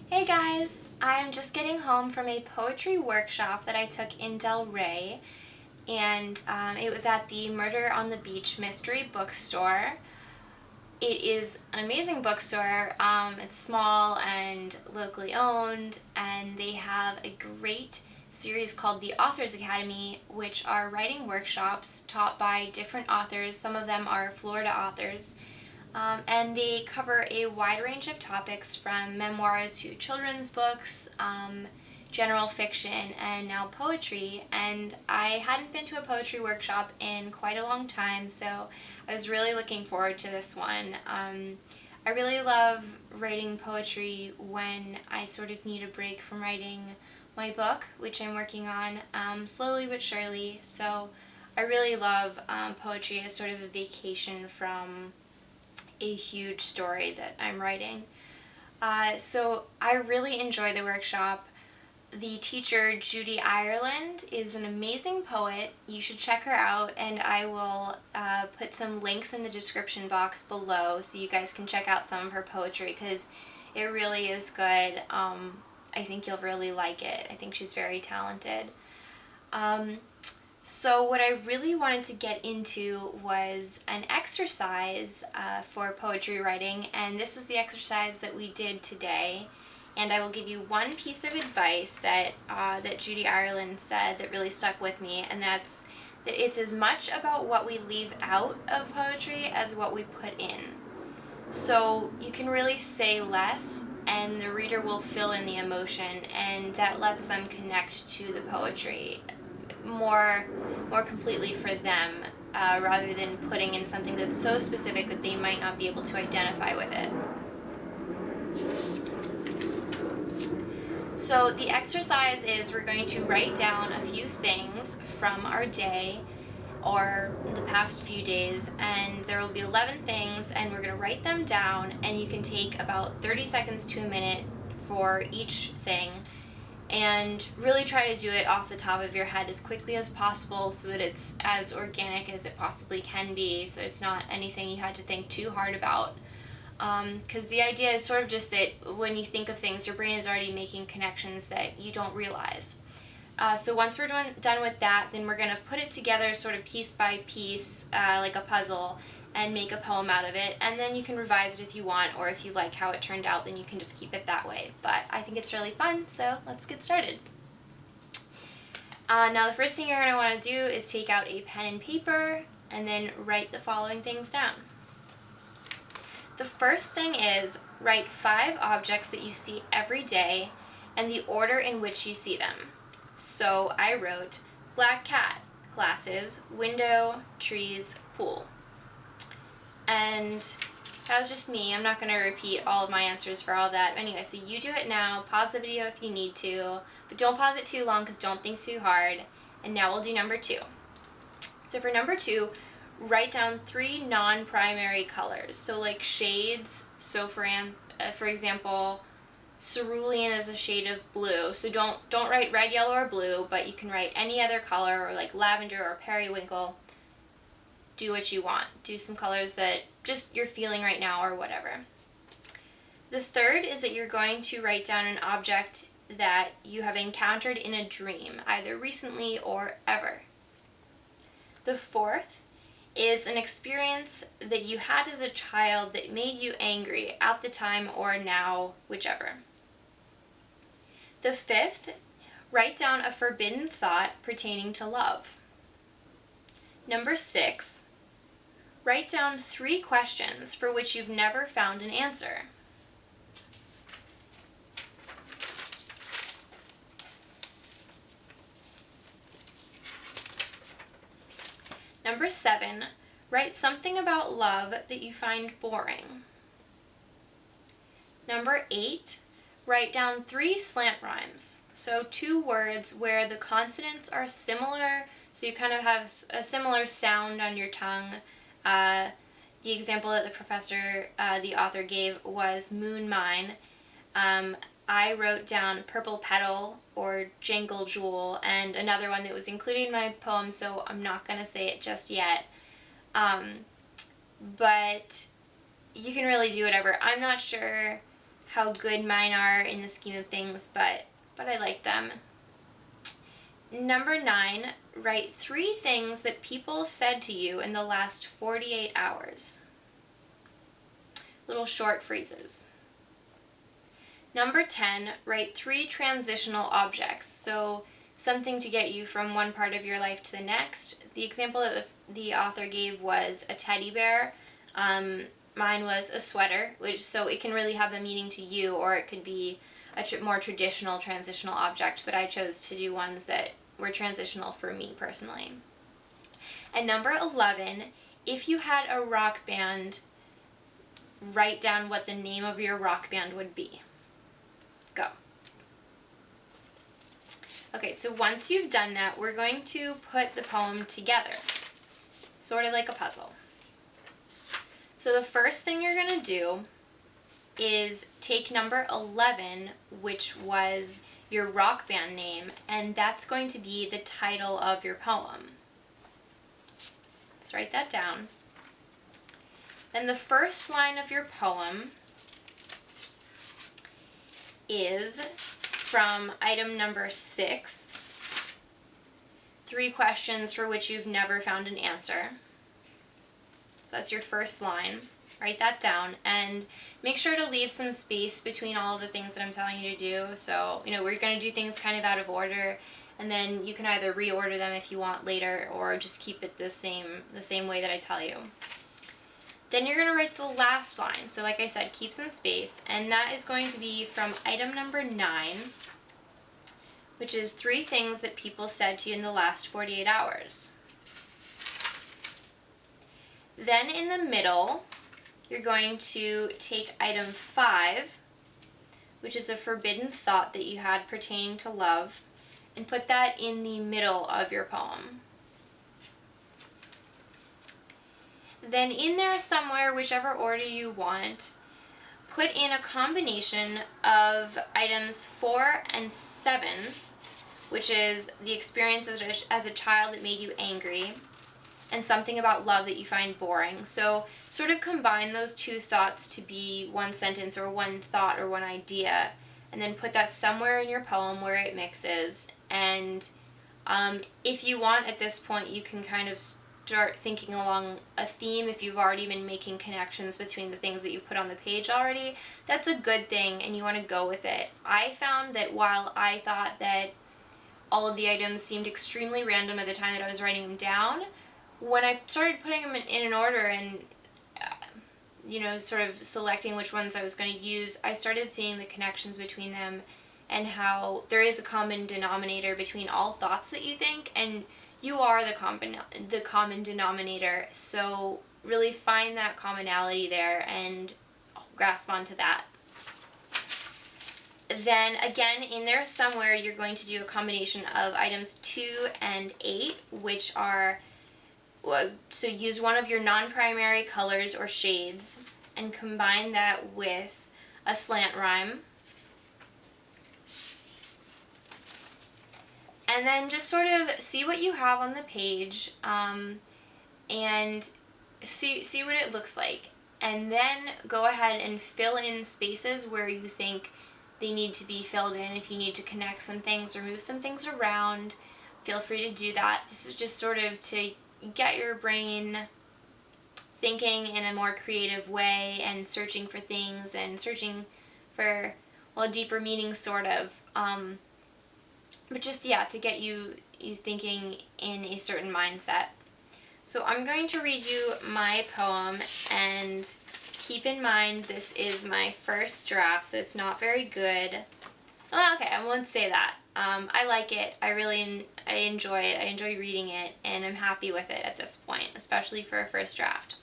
Hey guys! I'm just getting home from a poetry workshop that I took in Del Rey, and it was at the Murder on the Beach Mystery Bookstore. It is an amazing bookstore. It's small and locally owned, and they have a great series called the Authors Academy, which are writing workshops taught by different authors. Some of them are Florida authors. And they cover a wide range of topics from memoirs to children's books, general fiction, and now poetry. And I hadn't been to a poetry workshop in quite a long time, so I was really looking forward to this one. I really love writing poetry when I sort of need a break from writing my book, which I'm working on slowly but surely. So I really love poetry as sort of a vacation from a huge story that I'm writing. So I really enjoy the workshop. The teacher, Judy Ireland, is an amazing poet. You should check her out, and I will put some links in the description box below so you guys can check out some of her poetry because it really is good. I think you'll really like it. I think she's very talented. So what I really wanted to get into was an exercise for poetry writing, and this was the exercise that we did today. And I will give you one piece of advice that Judy Ireland said that really stuck with me, and that's that it's as much about what we leave out of poetry as what we put in. So you can really say less, and the reader will fill in the emotion, and that lets them connect to the poetry more completely for them, rather than putting in something that's so specific that they might not be able to identify with it. So the exercise is we're going to write down a few things from our day or the past few days, and there will be 11 things, and we're going to write them down, and you can take about 30 seconds to a minute for each thing and really try to do it off the top of your head as quickly as possible so that it's as organic as it possibly can be, so it's not anything you had to think too hard about. Because the idea is sort of just that when you think of things, your brain is already making connections that you don't realize. So once we're done with that, then we're going to put it together sort of piece by piece, like a puzzle, and make a poem out of it, and then you can revise it if you want, or if you like how it turned out, then you can just keep it that way. But I think it's really fun, so let's get started. Now the first thing you're going to want to do is take out a pen and paper, and then write the following things down. The first thing is write 5 objects that you see every day, and the order in which you see them. So I wrote black cat, glasses, window, trees, pool. And that was just me. I'm not going to repeat all of my answers for all that. Anyway, so you do it now. Pause the video if you need to, but don't pause it too long because don't think too hard. And now we'll do number 2. So for number 2, write down 3 non-primary colors. So like shades. So for example, cerulean is a shade of blue. So don't write red, yellow, or blue, but you can write any other color, or like lavender or periwinkle. Do what you want. Do some colors that just you're feeling right now or whatever. The third is that you're going to write down an object that you have encountered in a dream, either recently or ever. The fourth is an experience that you had as a child that made you angry at the time or now, whichever. The fifth, write down a forbidden thought pertaining to love. Number 6, write down 3 questions for which you've never found an answer. Number 7, write something about love that you find boring. Number 8, write down 3 slant rhymes. So 2 words where the consonants are similar, so you kind of have a similar sound on your tongue. The example that the author gave was Moon Mine. I wrote down Purple Petal or Jangle Jewel, and another one that was included in my poem, so I'm not going to say it just yet. But you can really do whatever. I'm not sure how good mine are in the scheme of things, but I like them. Number 9, write 3 things that people said to you in the last 48 hours. Little short phrases. Number 10, write 3 transitional objects. So something to get you from one part of your life to the next. The example that the author gave was a teddy bear. Mine was a sweater, so it can really have a meaning to you, or it could be a more traditional transitional object, but I chose to do ones that were transitional for me personally. And number 11, if you had a rock band, write down what the name of your rock band would be. Go. Okay, so once you've done that, we're going to put the poem together, sort of like a puzzle. So the first thing you're going to do is take number 11, which was your rock band name, and that's going to be the title of your poem. Let's write that down. Then the first line of your poem is from item number 6, 3 questions for which you've never found an answer. So that's your first line. Write that down and make sure to leave some space between all of the things that I'm telling you to do. So, we're going to do things kind of out of order, and then you can either reorder them if you want later, or just keep it the same way that I tell you. Then you're going to write the last line. So like I said, keep some space, and that is going to be from item number 9, which is 3 things that people said to you in the last 48 hours. Then in the middle, you're going to take item 5, which is a forbidden thought that you had pertaining to love, and put that in the middle of your poem. Then in there somewhere, whichever order you want, put in a combination of items 4 and 7, which is the experience as a child that made you angry, and something about love that you find boring. So sort of combine those 2 thoughts to be one sentence or one thought or one idea, and then put that somewhere in your poem where it mixes. And if you want, at this point, you can kind of start thinking along a theme if you've already been making connections between the things that you put on the page already. That's a good thing, and you want to go with it. I found that while I thought that all of the items seemed extremely random at the time that I was writing them down, when I started putting them in an order and sort of selecting which ones I was going to use, I started seeing the connections between them and how there is a common denominator between all thoughts that you think, and you are the common denominator. So really find that commonality there and grasp onto that. Then again, in there somewhere, you're going to do a combination of items 2 and 8, which are, so use one of your non-primary colors or shades and combine that with a slant rhyme. And then just sort of see what you have on the page, and see what it looks like. And then go ahead and fill in spaces where you think they need to be filled in. If you need to connect some things or move some things around, feel free to do that. This is just sort of to get your brain thinking in a more creative way and searching for things and searching for, well, deeper meanings, sort of. But just, to get you thinking in a certain mindset. So I'm going to read you my poem, and keep in mind this is my first draft, so it's not very good. Well, okay, I won't say that. I like it. I enjoy it. I enjoy reading it, and I'm happy with it at this point, especially for a first draft.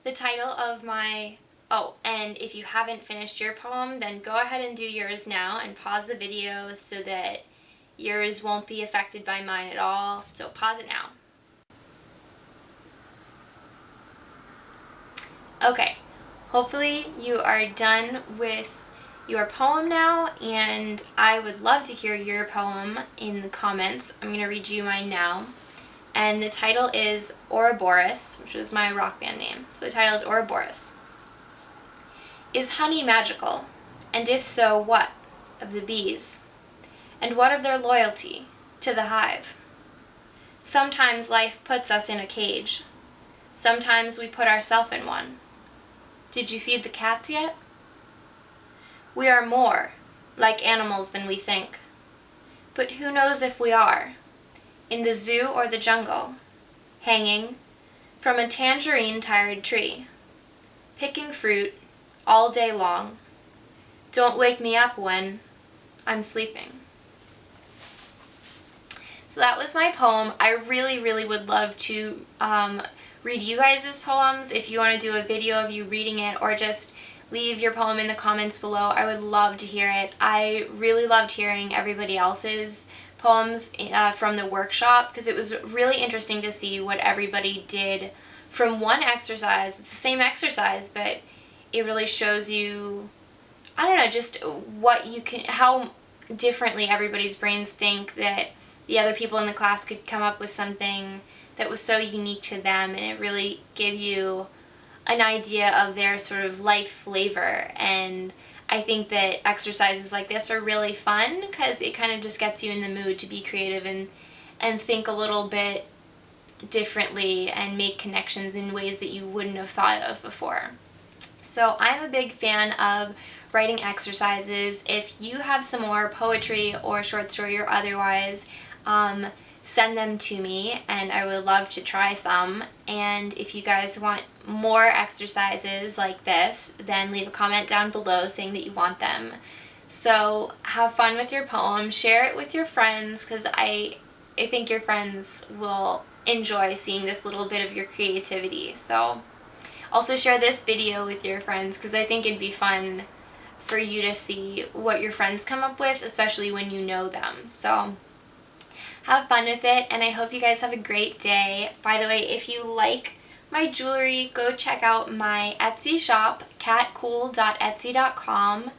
The title of my... Oh, and if you haven't finished your poem, then go ahead and do yours now and pause the video so that yours won't be affected by mine at all. So pause it now. Okay, hopefully you are done with your poem now, and I would love to hear your poem in the comments. I'm going to read you mine now. And the title is Ouroboros, which is my rock band name. So the title is Ouroboros. Is honey magical? And if so, what of the bees? And what of their loyalty to the hive? Sometimes life puts us in a cage. Sometimes we put ourselves in one. Did you feed the cats yet? We are more like animals than we think. But who knows if we are? In the zoo or the jungle, hanging from a tangerine-tired tree, picking fruit all day long. Don't wake me up when I'm sleeping. So that was my poem. I really, really would love to read you guys' poems. If you want to do a video of you reading it, or just leave your poem in the comments below, I would love to hear it. I really loved hearing everybody else's poems from the workshop, because it was really interesting to see what everybody did from one exercise. It's the same exercise, but it really shows you, I don't know, just what you can, how differently everybody's brains think, that the other people in the class could come up with something that was so unique to them, and it really gave you an idea of their sort of life flavor. And I think that exercises like this are really fun because it kind of just gets you in the mood to be creative and think a little bit differently and make connections in ways that you wouldn't have thought of before. So I'm a big fan of writing exercises. If you have some more poetry or short story or otherwise, send them to me and I would love to try some. And if you guys want more exercises like this, then leave a comment down below saying that you want them. So have fun with your poem, share it with your friends, because I think your friends will enjoy seeing this little bit of your creativity. So also share this video with your friends, because I think it'd be fun for you to see what your friends come up with, especially when you know them. So have fun with it, and I hope you guys have a great day. By the way, if you like my jewelry, go check out my Etsy shop, catcool.etsy.com,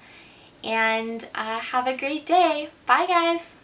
and have a great day. Bye, guys!